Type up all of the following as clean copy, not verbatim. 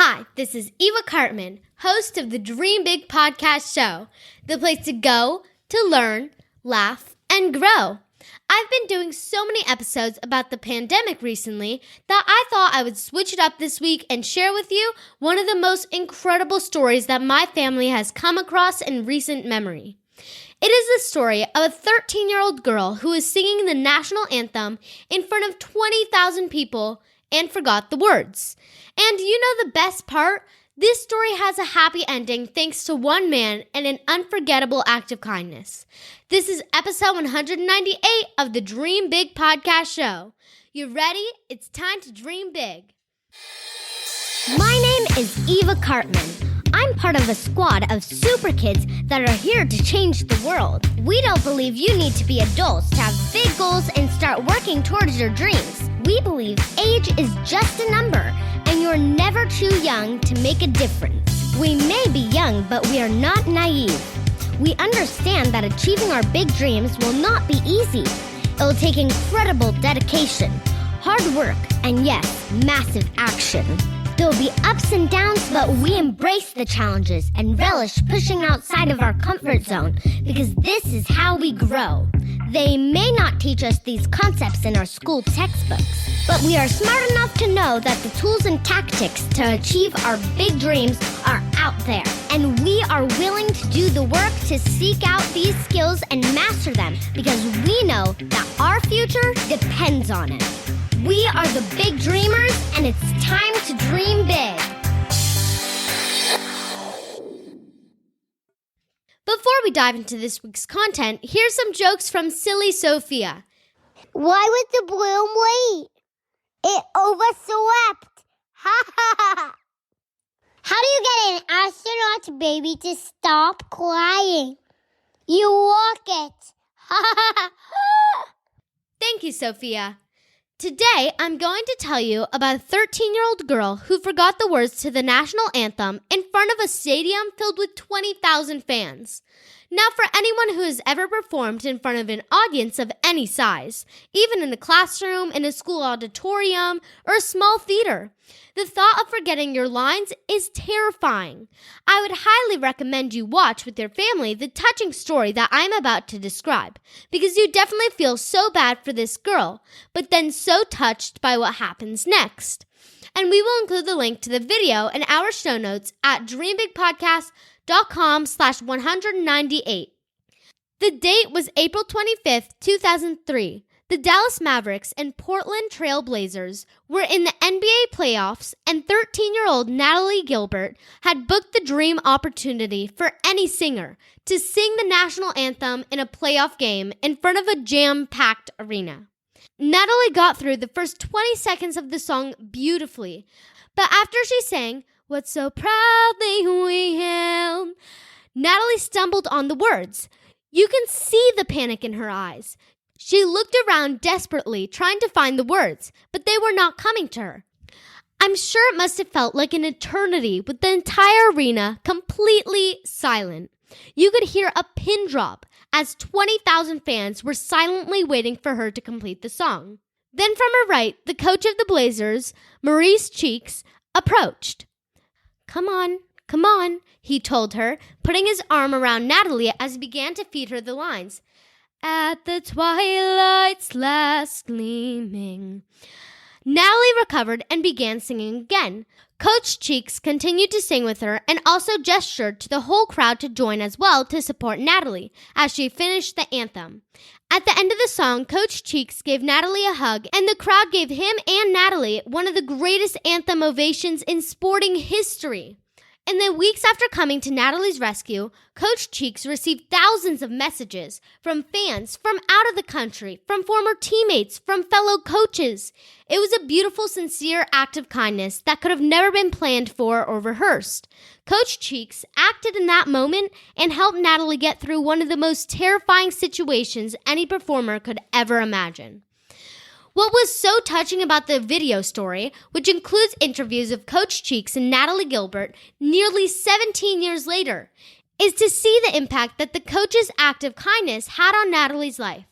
Hi, this is Eva Cartman, host of the Dream Big podcast show, the place to go, to learn, laugh, and grow. I've been doing so many episodes about the pandemic recently that I thought I would switch it up this week and share with you one of the most incredible stories that my family has come across in recent memory. It is the story of a 13-year-old girl who was singing the national anthem in front of 20,000 people and forgot the words. And you know the best part? This story has a happy ending thanks to one man and an unforgettable act of kindness. This is episode 198 of the Dream Big podcast show. You ready? It's time to dream big. My name is Eva Cartman. I'm part of a squad of super kids that are here to change the world. We don't believe you need to be adults to have big goals and start working towards your dreams. We believe age is just a number, and you're never too young to make a difference. We may be young, but we are not naive. We understand that achieving our big dreams will not be easy. It will take incredible dedication, hard work, and yes, massive action. There will be ups and downs, but we embrace the challenges and relish pushing outside of our comfort zone because this is how we grow. They may not teach us these concepts in our school textbooks, but we are smart enough to know that the tools and tactics to achieve our big dreams are out there, and we are willing to do the work to seek out these skills and master them because we know that our future depends on it. We are the big dreamers, and it's time to dream big. Before we dive into this week's content, here's some jokes from Silly Sophia. Why was the bloom late? It overslept. Ha ha ha. How do you get an astronaut's baby to stop crying? You walk it. Ha ha ha. Thank you, Sophia. Today, I'm going to tell you about a 13-year-old girl who forgot the words to the national anthem in front of a stadium filled with 20,000 fans. Now, for anyone who has ever performed in front of an audience of any size, even in a classroom, in a school auditorium, or a small theater, the thought of forgetting your lines is terrifying. I would highly recommend you watch with your family the touching story that I'm about to describe, because you definitely feel so bad for this girl, but then so touched by what happens next. And we will include the link to the video in our show notes at dreambigpodcast.com/198. The date was April 25th, 2003. The Dallas Mavericks and Portland Trail Blazers were in the NBA playoffs, and 13-year-old Natalie Gilbert had booked the dream opportunity for any singer to sing the national anthem in a playoff game in front of a jam-packed arena. Natalie got through the first 20 seconds of the song beautifully, but after she sang, "What so proudly we hailed," Natalie stumbled on the words. You can see the panic in her eyes. She looked around desperately, trying to find the words, but they were not coming to her. I'm sure it must have felt like an eternity with the entire arena completely silent. You could hear a pin drop as 20,000 fans were silently waiting for her to complete the song. Then from her right, the coach of the Blazers, Maurice Cheeks, approached. Come on, he told her, putting his arm around Natalie as he began to feed her the lines. At the twilight's last gleaming. Natalie recovered and began singing again. Coach Cheeks continued to sing with her and also gestured to the whole crowd to join as well to support Natalie as she finished the anthem. At the end of the song, Coach Cheeks gave Natalie a hug, and the crowd gave him and Natalie one of the greatest anthem ovations in sporting history. In the weeks after coming to Natalie's rescue, Coach Cheeks received thousands of messages from fans from out of the country, from former teammates, from fellow coaches. It was a beautiful, sincere act of kindness that could have never been planned for or rehearsed. Coach Cheeks acted in that moment and helped Natalie get through one of the most terrifying situations any performer could ever imagine. What was so touching about the video story, which includes interviews of Coach Cheeks and Natalie Gilbert nearly 17 years later, is to see the impact that the coach's act of kindness had on Natalie's life.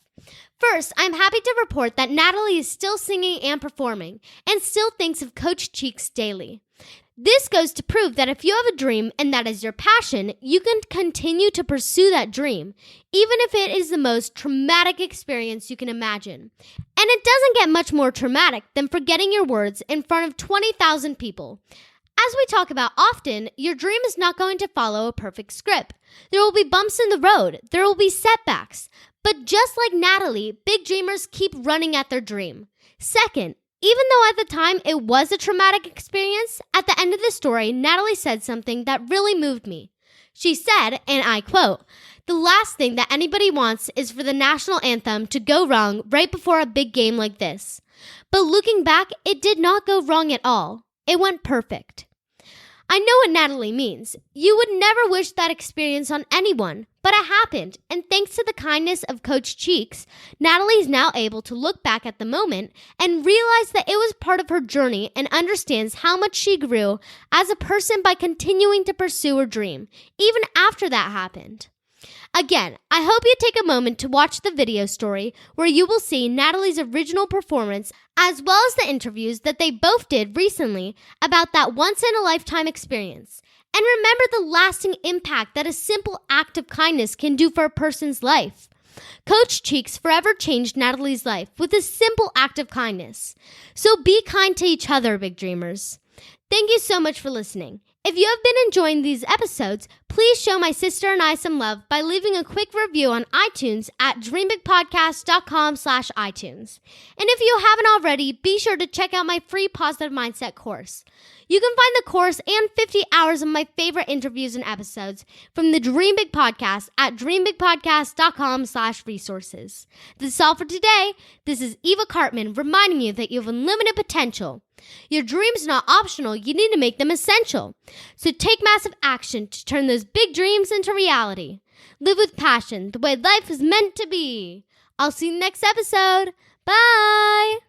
First, I'm happy to report that Natalie is still singing and performing, and still thinks of Coach Cheeks daily. This goes to prove that if you have a dream and that is your passion, you can continue to pursue that dream, even if it is the most traumatic experience you can imagine. And it doesn't get much more traumatic than forgetting your words in front of 20,000 people. As we talk about often, your dream is not going to follow a perfect script. There will be bumps in the road. There will be setbacks. But just like Natalie, big dreamers keep running at their dream. Second, even though at the time it was a traumatic experience, at the end of the story, Natalie said something that really moved me. She said, and I quote, "The last thing that anybody wants is for the national anthem to go wrong right before a big game like this." But looking back, it did not go wrong at all. It went perfect. I know what Natalie means. You would never wish that experience on anyone, but it happened, and thanks to the kindness of Coach Cheeks, Natalie is now able to look back at the moment and realize that it was part of her journey and understands how much she grew as a person by continuing to pursue her dream, even after that happened. Again, I hope you take a moment to watch the video story where you will see Natalie's original performance as well as the interviews that they both did recently about that once-in-a-lifetime experience. And remember the lasting impact that a simple act of kindness can do for a person's life. Coach Cheeks forever changed Natalie's life with a simple act of kindness. So be kind to each other, big dreamers. Thank you so much for listening. If you have been enjoying these episodes, please show my sister and I some love by leaving a quick review on iTunes at dreambigpodcast.com/iTunes. And if you haven't already, be sure to check out my free Positive Mindset course. You can find the course and 50 hours of my favorite interviews and episodes from the Dream Big Podcast at dreambigpodcast.com/resources. This is all for today. This is Eva Cartman reminding you that you have unlimited potential. Your dreams are not optional, you need to make them essential. So take massive action to turn those big dreams into reality. Live with passion, the way life is meant to be. I'll see you next episode. Bye!